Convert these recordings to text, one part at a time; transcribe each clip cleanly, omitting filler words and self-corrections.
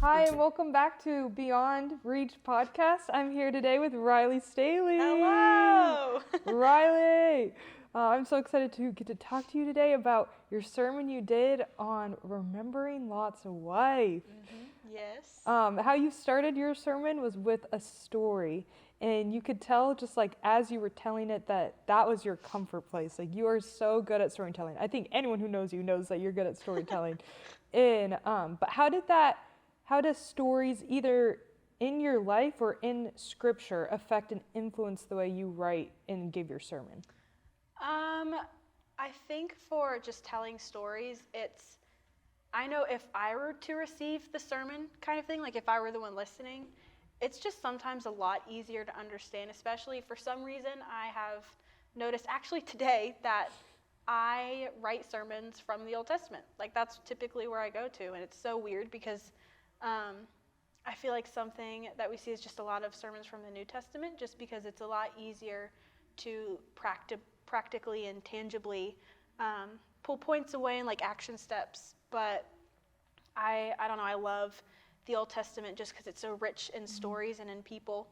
Hi, and welcome back to Beyond Reach podcast. I'm here today with Riley Staley. Hello! Riley! I'm so excited to get to talk to you today about your sermon you did on remembering Lot's wife. Yes. How you started your sermon was with a story, and you could tell just like as you were telling it that was your comfort place. Like you are so good at storytelling. I think anyone who knows you knows that you're good at storytelling. But how does stories either in your life or in scripture affect and influence the way you write and give your sermon? I think for just telling stories, I know if I were to receive the sermon kind of thing, like if I were the one listening, it's just sometimes a lot easier to understand, especially for some reason I have noticed actually today that I write sermons from the Old Testament. Like that's typically where I go to, and it's so weird because I feel like something that we see is just a lot of sermons from the New Testament, just because it's a lot easier to practically and tangibly pull points away and like action steps. But I don't know, I love the Old Testament just because it's so rich in stories and in people.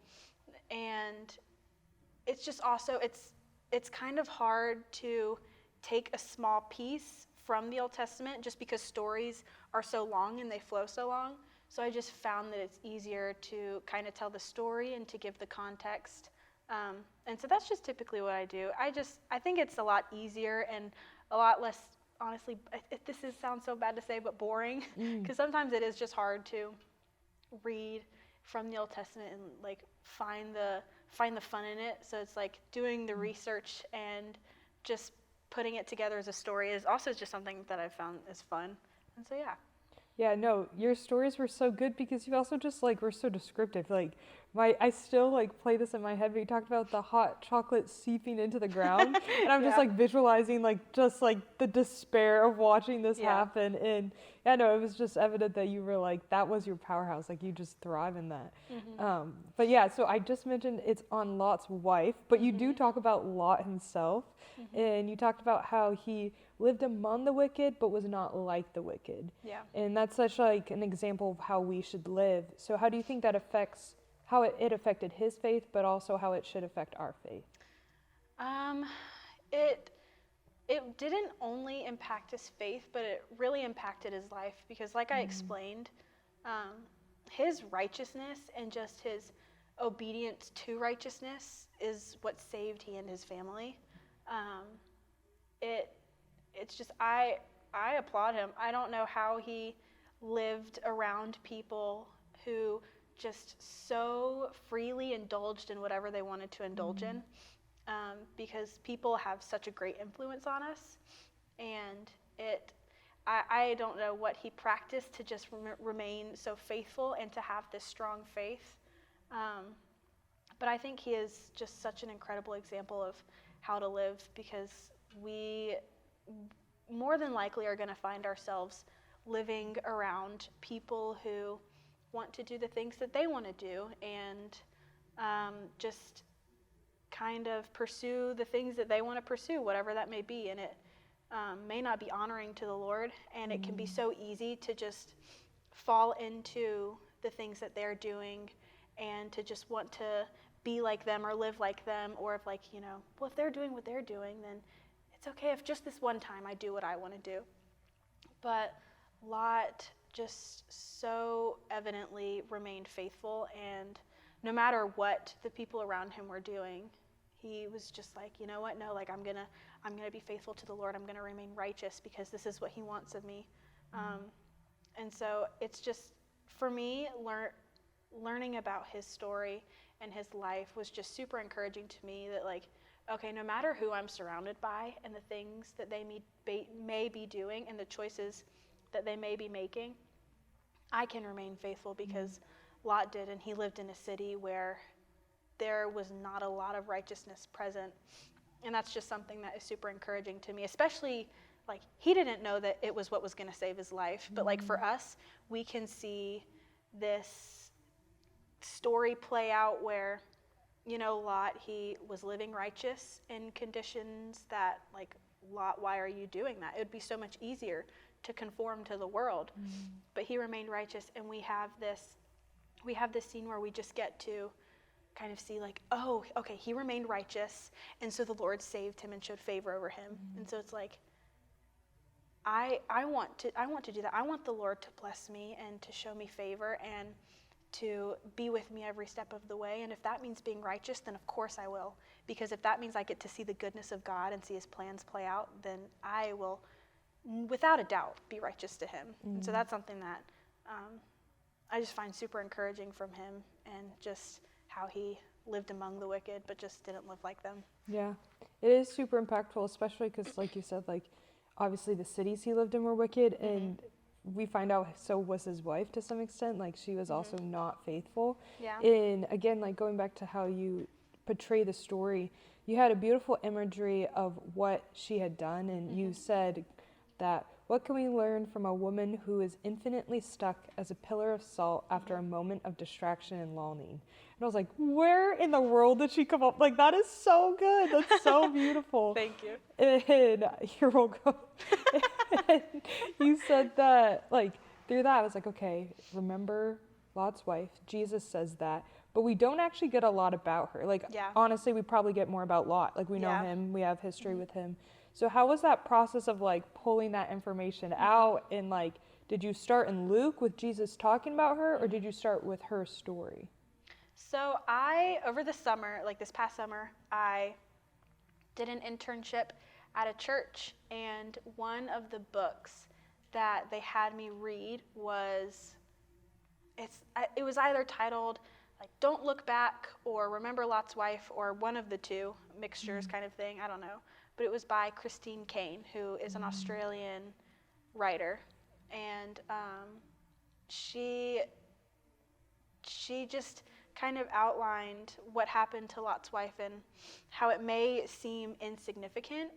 And it's just also, it's kind of hard to take a small piece from the Old Testament just because stories are so long and they flow so long. So I just found that it's easier to kind of tell the story and to give the context. And so that's just typically what I do. I think it's a lot easier and a lot less, honestly, sounds so bad to say, but boring. Because sometimes it is just hard to read from the Old Testament and like find the fun in it. So it's like doing the research and just putting it together as a story is also just something that I've found is fun. And so yeah. Yeah, no, your stories were so good because you also just like were so descriptive. Like I still like play this in my head, but you talked about the hot chocolate seeping into the ground, and I'm just like visualizing like just like the despair of watching this happen. And yeah, no, it was just evident that you were like that was your powerhouse. Like you just thrive in that. But yeah, so I just mentioned it's on Lot's wife, but you do talk about Lot himself, and you talked about how he lived among the wicked but was not like the wicked. Yeah. And that's such like an example of how we should live. So how do you think that affects how it affected his faith, but also how it should affect our faith? It didn't only impact his faith, but it really impacted his life because, like I explained, his righteousness and just his obedience to righteousness is what saved he and his family. It's just I applaud him. I don't know how he lived around people who just so freely indulged in whatever they wanted to indulge in, because people have such a great influence on us, and I don't know what he practiced to just remain so faithful and to have this strong faith, but I think he is just such an incredible example of how to live, because we more than likely are going to find ourselves living around people who want to do the things that they want to do and just kind of pursue the things that they want to pursue, whatever that may be. And it may not be honoring to the Lord, and it can be so easy to just fall into the things that they're doing and to just want to be like them or live like them, or if like, well, if they're doing what they're doing, then it's okay if just this one time I do what I want to do. But Lot just so evidently remained faithful, and no matter what the people around him were doing, he was just like, you know what, no, like I'm gonna be faithful to the Lord. I'm gonna remain righteous because this is what he wants of me. And so it's just, for me, learning about his story and his life was just super encouraging to me, that like, okay, no matter who I'm surrounded by and the things that they may be doing and the choices that they may be making, I can remain faithful because Lot did, and he lived in a city where there was not a lot of righteousness present. And that's just something that is super encouraging to me, especially like he didn't know that it was what was going to save his life. But like for us, we can see this story play out where, Lot, he was living righteous in conditions that like Lot, why are you doing that? It would be so much easier to conform to the world. But he remained righteous, and we have this scene where we just get to kind of see like, oh, okay, he remained righteous, and so the Lord saved him and showed favor over him. And so it's like, I want to do that. I want the Lord to bless me and to show me favor and to be with me every step of the way. And if that means being righteous, then of course I will. Because if that means I get to see the goodness of God and see his plans play out, then I will, without a doubt, be righteous to him. And so that's something that I just find super encouraging from him, and just how he lived among the wicked, but just didn't live like them. Yeah, it is super impactful, especially because, like you said, like, obviously the cities he lived in were wicked, and we find out so was his wife to some extent. Like, she was also not faithful. Yeah. And again, like, going back to how you portray the story, you had a beautiful imagery of what she had done, and you said that, what can we learn from a woman who is infinitely stuck as a pillar of salt after a moment of distraction and longing? And I was like, where in the world did she come up? Like, that is so good. That's so beautiful. Thank you. And you're welcome. And you said that, like, through that, I was like, okay, remember Lot's wife. Jesus says that. But we don't actually get a lot about her. Like, honestly, we probably get more about Lot. Like, we know him. We have history with him. So how was that process of, like, pulling that information out? And, like, did you start in Luke with Jesus talking about her, or did you start with her story? So over the summer, like this past summer, I did an internship at a church, and one of the books that they had me read was, it was either titled, like, Don't Look Back, or Remember Lot's Wife, or one of the two, mixtures kind of thing, I don't know. But it was by Christine Kane, who is an Australian writer, and she just kind of outlined what happened to Lot's wife and how it may seem insignificant,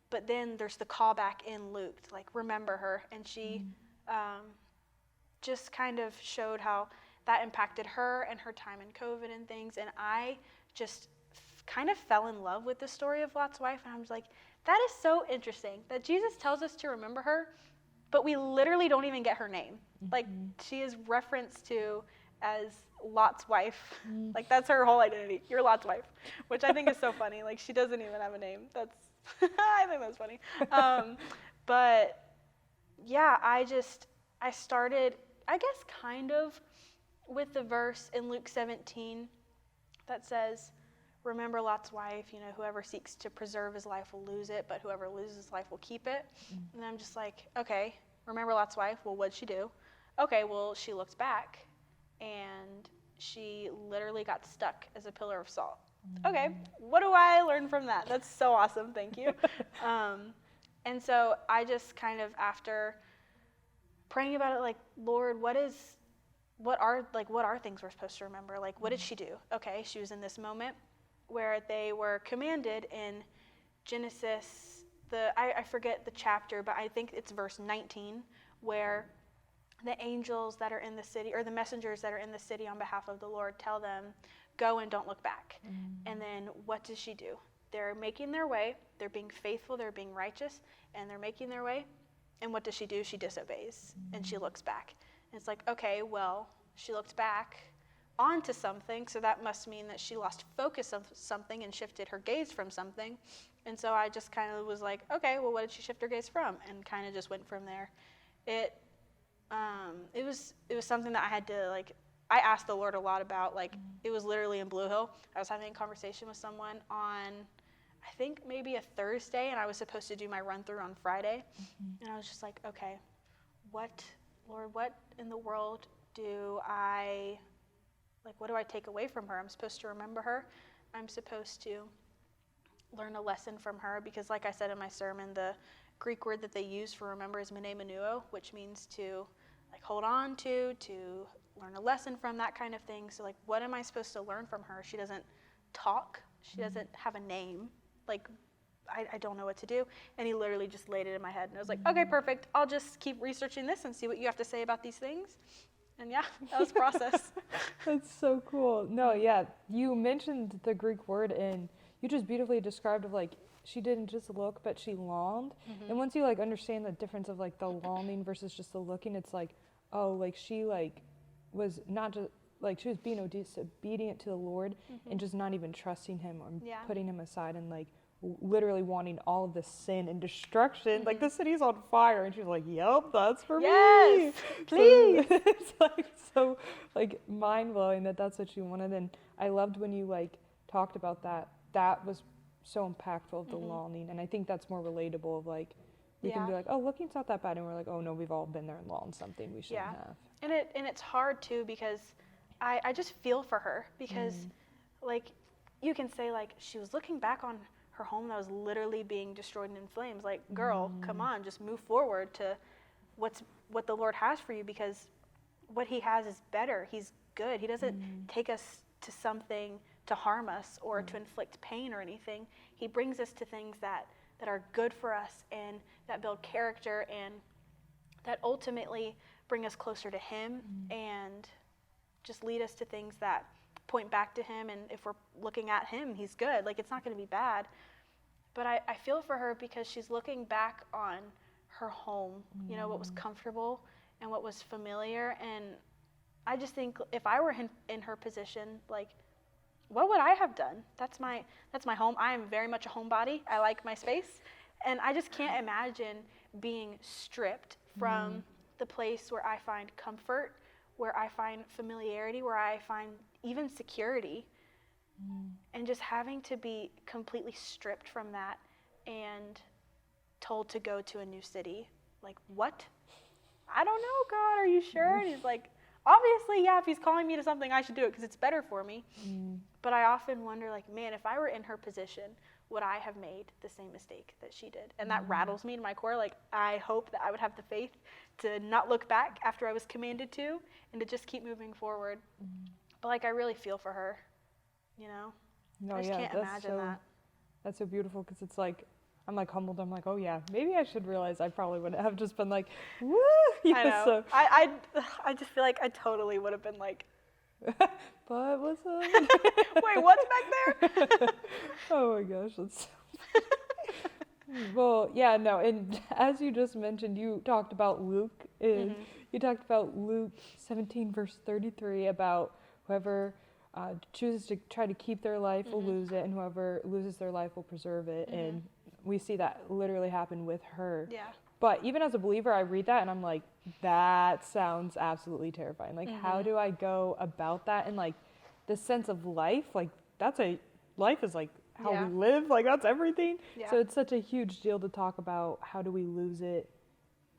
but then there's the callback in Luke to, like, remember her, and she just kind of showed how that impacted her and her time in COVID and things, and I just kind of fell in love with the story of Lot's wife, and I was like, that is so interesting that Jesus tells us to remember her, but we literally don't even get her name. Like, she is referenced to as Lot's wife. Like, that's her whole identity. You're Lot's wife, which I think is so funny. Like, she doesn't even have a name. That's I think that's funny. But yeah, I started, I guess, kind of with the verse in Luke 17 that says, remember Lot's wife, whoever seeks to preserve his life will lose it, but whoever loses his life will keep it. And I'm just like, okay, remember Lot's wife? Well, what'd she do? Okay, well, she looked back, and she literally got stuck as a pillar of salt. Okay, what do I learn from that? That's so awesome, thank you. And so I just kind of, after praying about it, like, Lord, what are things we're supposed to remember? Like, what did she do? Okay, she was in this moment where they were commanded in Genesis, I forget the chapter, but I think it's verse 19, where the angels that are in the city, or the messengers that are in the city on behalf of the Lord, tell them, go and don't look back. And then what does she do? They're making their way, they're being faithful, they're being righteous, and they're making their way. And what does she do? She disobeys, and she looks back. And it's like, okay, well, she looked back onto something, so that must mean that she lost focus of something and shifted her gaze from something. And so I just kind of was like, okay, well, what did she shift her gaze from? And kind of just went from there. It was something that I had to, like, I asked the Lord a lot about. Like, it was literally in Blue Hill. I was having a conversation with someone on, I think maybe a Thursday, and I was supposed to do my run through on Friday. And I was just like, okay, Lord, what in the world what do I take away from her? I'm supposed to remember her. I'm supposed to learn a lesson from her, because, like I said in my sermon, the Greek word that they use for remember is menemenuo, which means to, like, hold on to learn a lesson from, that kind of thing. So, like, what am I supposed to learn from her? She doesn't talk. She doesn't have a name. Like, I don't know what to do. And he literally just laid it in my head. And I was like, okay, perfect. I'll just keep researching this and see what you have to say about these things. And yeah, that was a process. That's so cool. No, yeah, you mentioned the Greek word, and you just beautifully described of like she didn't just look, but she longed. And once you like understand the difference of like the longing versus just the looking, it's like, oh, like she like was not just like she was being obedient to the Lord and just not even trusting him or putting him aside and like literally wanting all of the sin and destruction. Like the city's on fire, and she's like, "Yep, that's for me. Please." So, it's like so like mind blowing that that's what she wanted. And I loved when you like talked about that. That was so impactful of the longing, and I think that's more relatable. Of like we can be like, "Oh, looking's not that bad," and we're like, "Oh no, we've all been there and longed something we shouldn't have." And it's hard too because I just feel for her because like you can say like she was looking back on her home that was literally being destroyed and in flames. Like, girl, come on, just move forward to what the Lord has for you, because what he has is better. He's good. He doesn't take us to something to harm us or to inflict pain or anything. He brings us to things that are good for us and that build character and that ultimately bring us closer to him and just lead us to things that point back to him. And if we're looking at him, he's good. Like, it's not going to be bad. But I feel for her because she's looking back on her home, you know, what was comfortable and what was familiar. And I just think if I were in her position, like, what would I have done? That's my home. I am very much a homebody. I like my space. And I just can't imagine being stripped from the place where I find comfort, where I find familiarity, where I find even security, and just having to be completely stripped from that and told to go to a new city. Like, what? I don't know, God, are you sure? And he's like, obviously, yeah, if he's calling me to something, I should do it because it's better for me. But I often wonder, like, man, if I were in her position, would I have made the same mistake that she did? And that rattles me to my core. Like, I hope that I would have the faith to not look back after I was commanded to and to just keep moving forward. But, like, I really feel for her, you know? No, I just can't imagine that. That's so beautiful because it's like, I'm like humbled. I'm like, oh yeah, maybe I should realize I probably would have just been like, woo. I know. So. I just feel like I totally would have been like, but what's up? wait, what's back there? Oh my gosh, that's well, yeah, no, and as you just mentioned, you talked about Luke, and you talked about Luke 17 verse 33 about whoever chooses to try to keep their life will lose it, and whoever loses their life will preserve it. And we see that literally happen with her. Yeah. But even as a believer, I read that and I'm like, that sounds absolutely terrifying. Like, how do I go about that? And like the sense of life, like life is like how we live, like that's everything. Yeah. So it's such a huge deal to talk about how do we lose it,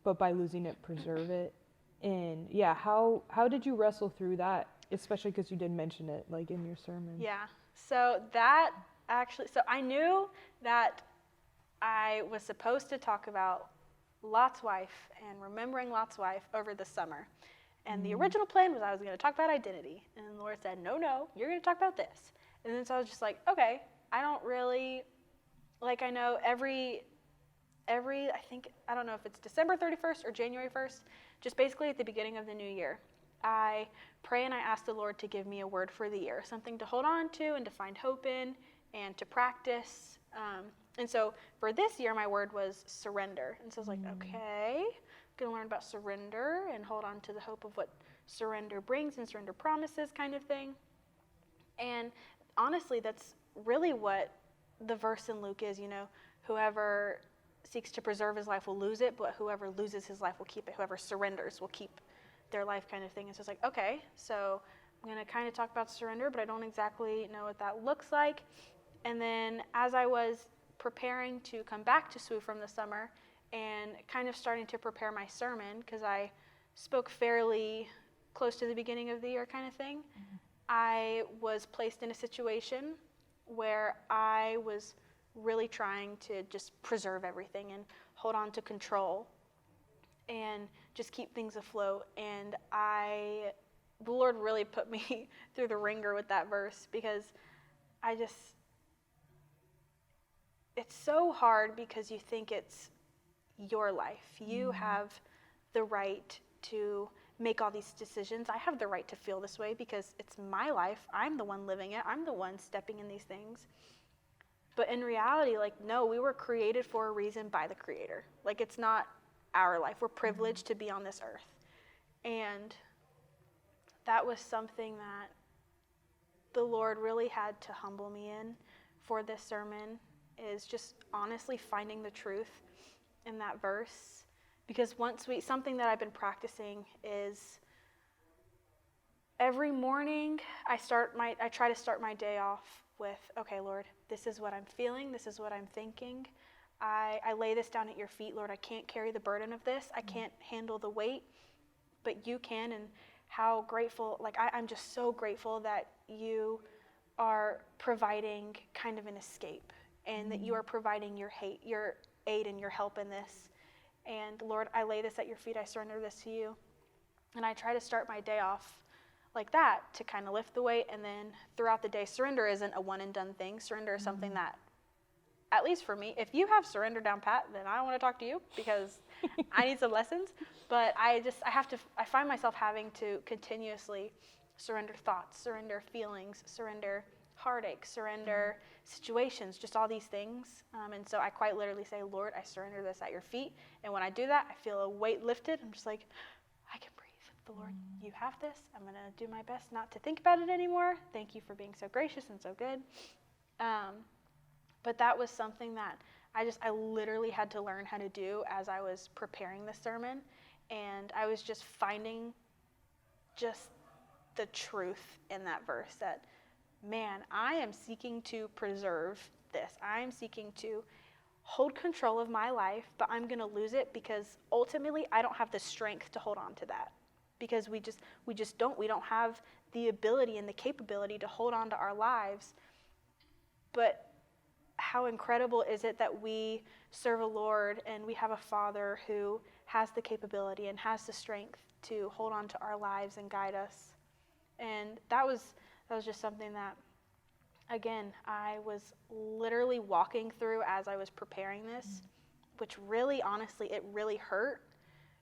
but by losing it, preserve it. And yeah, how did you wrestle through that? Especially because you did mention it like in your sermon. Yeah. So I knew that I was supposed to talk about Lot's wife and remembering Lot's wife over the summer. And the original plan was I was going to talk about identity. And the Lord said, no, you're going to talk about this. And then so I was just like, okay, I don't really, like I know every I think, I don't know if it's December 31st or January 1st, just basically at the beginning of the new year, I pray and I ask the Lord to give me a word for the year, something to hold on to and to find hope in and to practice. And so for this year, my word was surrender. And so I was like, okay, I'm going to learn about surrender and hold on to the hope of what surrender brings and surrender promises kind of thing. And honestly, that's really what the verse in Luke is, you know, whoever seeks to preserve his life will lose it, but whoever loses his life will keep it. Whoever surrenders will keep their life kind of thing. And so it's like, okay, so I'm going to kind of talk about surrender, but I don't exactly know what that looks like. And then as I was preparing to come back to SWU from the summer and kind of starting to prepare my sermon, because I spoke fairly close to the beginning of the year kind of thing, I was placed in a situation where I was really trying to just preserve everything and hold on to control and just keep things afloat. And the Lord really put me through the ringer with that verse, because it's so hard because you think it's your life. You have the right to make all these decisions. I have the right to feel this way because it's my life. I'm the one living it. I'm the one stepping in these things. But in reality, like, no, we were created for a reason by the Creator. Like, it's not our life. We're privileged to be on this earth. And that was something that the Lord really had to humble me in for this sermon, is just honestly finding the truth in that verse. Because something that I've been practicing is every morning I try to start my day off with, okay, Lord, this is what I'm feeling, this is what I'm thinking. I lay this down at your feet, Lord. I can't carry the burden of this. I can't handle the weight, but you can. And how grateful, like I'm just so grateful that you are providing kind of an escape, and that you are providing your aid and your help in this. And Lord, I lay this at your feet. I surrender this to you. And I try to start my day off like that, to kind of lift the weight. And then throughout the day, surrender isn't a one and done thing. Surrender is something that, at least for me, if you have surrender down pat, then I don't want to talk to you, because I need some lessons. But I find myself having to continuously surrender thoughts, surrender feelings, surrender heartache, surrender situations, just all these things. And so I quite literally say, Lord, I surrender this at your feet. And when I do that, I feel a weight lifted. I'm just like, I can breathe. The Lord, you have this. I'm going to do my best not to think about it anymore. Thank you for being so gracious and so good. But that was something that I literally had to learn how to do as I was preparing the sermon. And I was just finding just the truth in that verse, that, man, I am seeking to preserve this. I am seeking to hold control of my life, but I'm going to lose it because ultimately I don't have the strength to hold on to that. Because we don't have the ability and the capability to hold on to our lives. But how incredible is it that we serve a Lord and we have a Father who has the capability and has the strength to hold on to our lives and guide us. And that was just something that, again, I was literally walking through as I was preparing this, which really, honestly, it really hurt,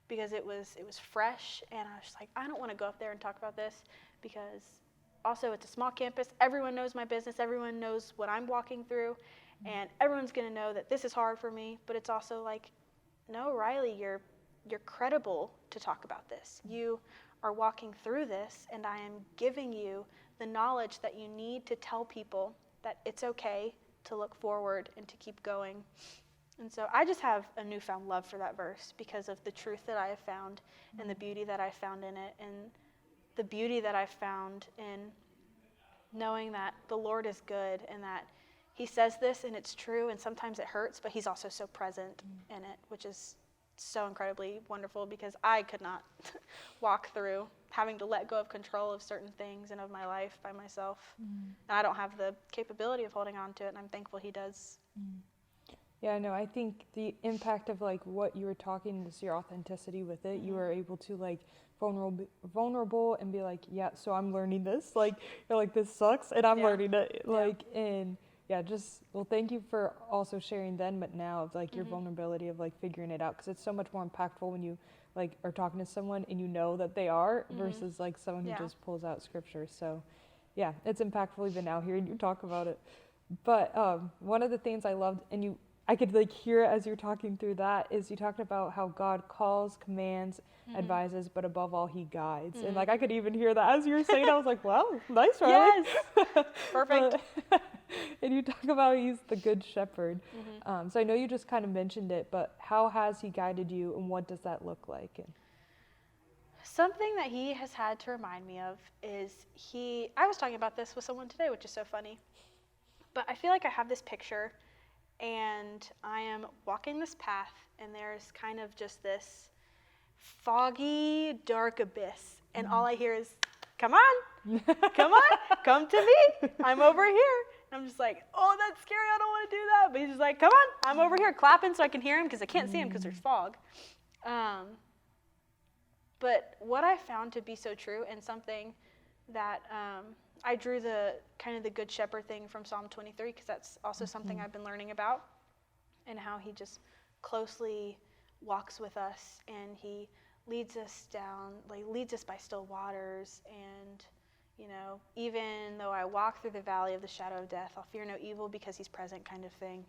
because it was fresh, and I was just like, I don't want to go up there and talk about this, because also it's a small campus. Everyone knows my business. Everyone knows what I'm walking through, and everyone's going to know that this is hard for me. But it's also like, no, Riley, you're credible to talk about this. You are walking through this, and I am giving you the knowledge that you need to tell people that it's okay to look forward and to keep going. And so I just have a newfound love for that verse, because of the truth that I have found and the beauty that I found in it, and the beauty that I found in knowing that the Lord is good, and that he says this and it's true, and sometimes it hurts, but he's also so present in it, which is so incredibly wonderful, because I could not walk through having to let go of control of certain things and of my life by myself. And I don't have the capability of holding on to it, and I'm thankful he does. Yeah, no, I think the impact of like what you were talking is your authenticity with it. You were able to like vulnerable and be like, yeah, so I'm learning this. Like, you're like, this sucks, and I'm learning it. Like, and yeah, just, well, thank you for also sharing then, but now, of like your vulnerability of like figuring it out, because it's so much more impactful when you like are talking to someone and you know that they are, versus like someone who just pulls out scripture. So yeah, it's impactful even now hearing you talk about it. But one of the things I loved, and I could like hear it as you're talking through that, is you talked about how God calls, commands, advises, but above all, he guides. And like I could even hear that as you were saying. I was like, wow, nice, right? Yes, perfect. And you talk about he's the good shepherd. So I know you just kind of mentioned it, but how has he guided you, and what does that look like? And Something that he has had to remind me of is I was talking about this with someone today, which is so funny, but I feel like I have this picture, and I am walking this path, and there's kind of just this foggy, dark abyss, and all I hear is, come on, come on, come to me, I'm over here. And I'm just like, oh, that's scary, I don't want to do that. But he's just like, come on, I'm over here, clapping so I can hear him, because I can't see him because there's fog. But what I found to be so true, and something that I drew the kind of the Good Shepherd thing from Psalm 23, because that's also something I've been learning about, and how he just closely walks with us, and he leads us down, like leads us by still waters, and You know, even though I walk through the valley of the shadow of death, I'll fear no evil because he's present, kind of thing.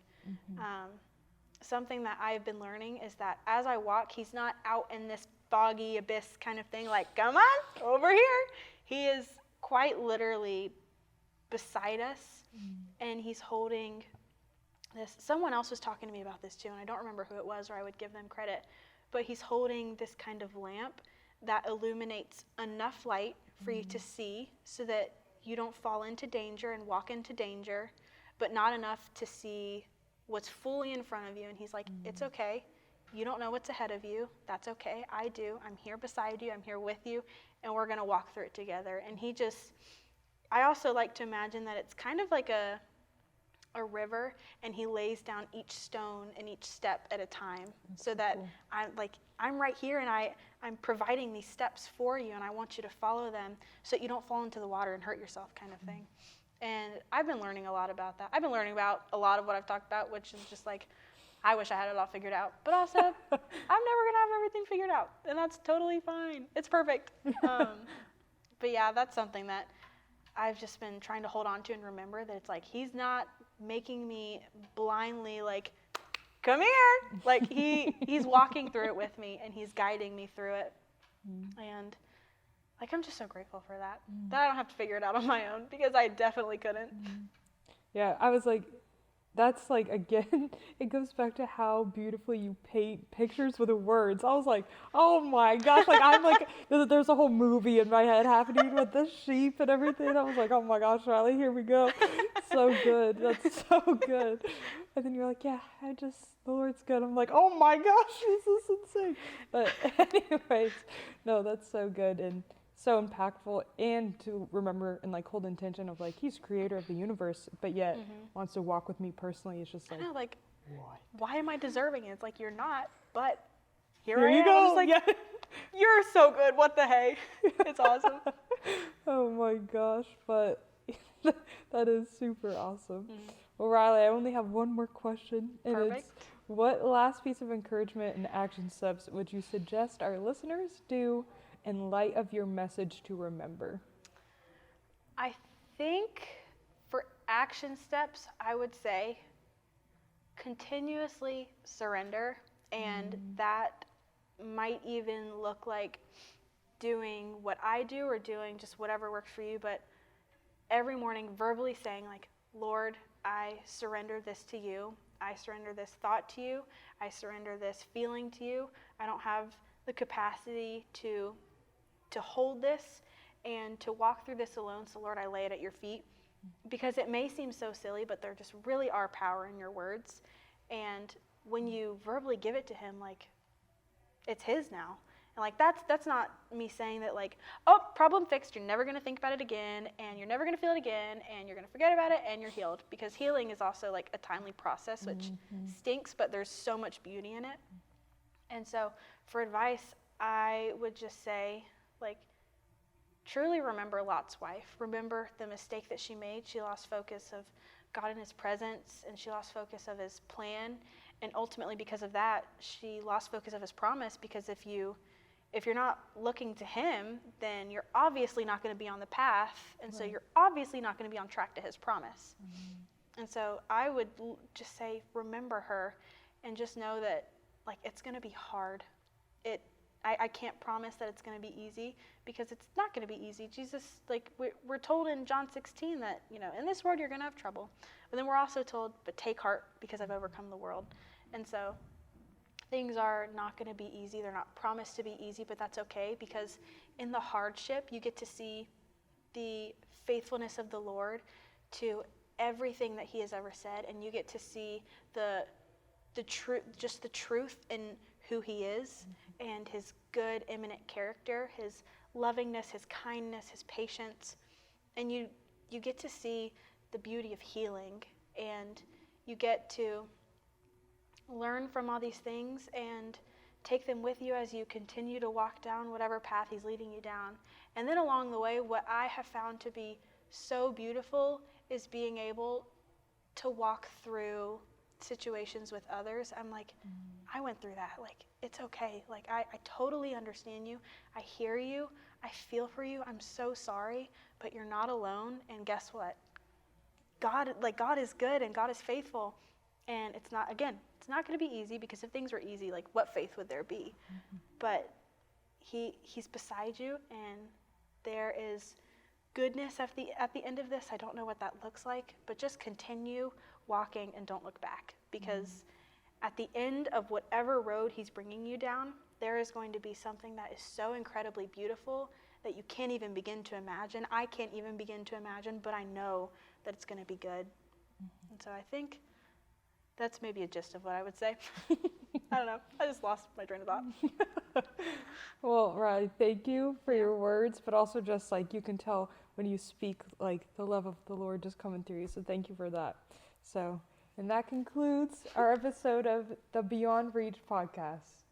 Something that I've been learning is that as I walk, he's not out in this foggy abyss kind of thing, like, come on, over here. He is quite literally beside us, and he's holding this. Someone else was talking to me about this too, and I don't remember who it was, or I would give them credit, but he's holding this kind of lamp that illuminates enough light for you to see so that you don't fall into danger and walk into danger, but not enough to see what's fully in front of you. And he's like, it's okay. You don't know what's ahead of you. That's okay. I do. I'm here beside you. I'm here with you. And we're going to walk through it together. And I also like to imagine that it's kind of like a river, and he lays down each stone and each step at a time. That's so that cool. I'm right here, and I'm providing these steps for you, and I want you to follow them so that you don't fall into the water and hurt yourself, kind of thing. And I've been learning a lot about that. I've been learning about a lot of what I've talked about, which is just like, I wish I had it all figured out. But also, I'm never going to have everything figured out, and that's totally fine. It's perfect. But yeah, that's something that I've just been trying to hold on to and remember, that it's like, he's not making me blindly like, come here. Like, he's walking through it with me, and he's guiding me through it. And like, I'm just so grateful for that, that I don't have to figure it out on my own, because I definitely couldn't. Yeah, I was like, that's like, again, it goes back to how beautifully you paint pictures with the words. I was like, oh my gosh, like, I'm like, there's a whole movie in my head happening with the sheep and everything. I was like, oh my gosh, Riley, here we go. So good. That's so good. And then you're like, yeah, the Lord's good. I'm like, oh my gosh, this is insane. But anyways, no, that's so good and so impactful, and to remember and like hold intention of like, he's creator of the universe, but yet wants to walk with me personally. It's just like, I know, like, what? Why am I deserving it? It's like, you're not, but here I you am. go. I'm just like, yeah. You're so good. What the hey? It's awesome. Oh my gosh, but that is super awesome. Well, Riley, I only have one more question, and Perfect. It's, what last piece of encouragement and action steps would you suggest our listeners do in light of your message to remember? I think for action steps, I would say continuously surrender, and that might even look like doing what I do, or doing just whatever works for you, but every morning verbally saying like, Lord, I surrender this to you. I surrender this thought to you. I surrender this feeling to you. I don't have the capacity to hold this and to walk through this alone. So Lord, I lay it at your feet, because it may seem so silly, but there just really are power in your words. And when you verbally give it to him, like, it's his now. And like, that's not me saying that like, oh, problem fixed, you're never going to think about it again, and you're never going to feel it again, and you're going to forget about it, and you're healed. Because healing is also like a timely process, which stinks, but there's so much beauty in it. And so for advice, I would just say, like, truly remember Lot's wife. Remember the mistake that she made. She lost focus of God and his presence, and she lost focus of his plan. And ultimately, because of that, she lost focus of his promise, because if you're not looking to him, then you're obviously not going to be on the path, and so you're obviously not going to be on track to his promise. And so I would just say, remember her, and just know that, like, it's going to be hard. I can't promise that it's going to be easy, because it's not going to be easy. Jesus, like, we're told in John 16 that, you know, in this world you're going to have trouble. But then we're also told, but take heart, because I've overcome the world. And so things are not going to be easy. They're not promised to be easy, but that's okay, because in the hardship, you get to see the faithfulness of the Lord to everything that he has ever said, and you get to see the truth, just the truth in who he is, and his good, imminent character, his lovingness, his kindness, his patience. And you get to see the beauty of healing, and you get to learn from all these things and take them with you as you continue to walk down whatever path he's leading you down. And then along the way, what I have found to be so beautiful is being able to walk through situations with others, I'm like, I went through that. Like, it's okay. Like, I totally understand you. I hear you. I feel for you. I'm so sorry, but you're not alone. And guess what? God is good and God is faithful. And it's not going to be easy, because if things were easy, like, what faith would there be? But he's beside you, and there is goodness at the end of this. I don't know what that looks like, but just continue walking and don't look back, because at the end of whatever road he's bringing you down, there is going to be something that is so incredibly beautiful that you can't even begin to imagine. I can't even begin to imagine, but I know that it's going to be good. And so I think that's maybe a gist of what I would say. I don't know. I just lost my train of thought. Well, Riley, thank you for your words, but also just like you can tell when you speak, like the love of the Lord just coming through you. So thank you for that. So, and that concludes our episode of the Beyond Reach podcast.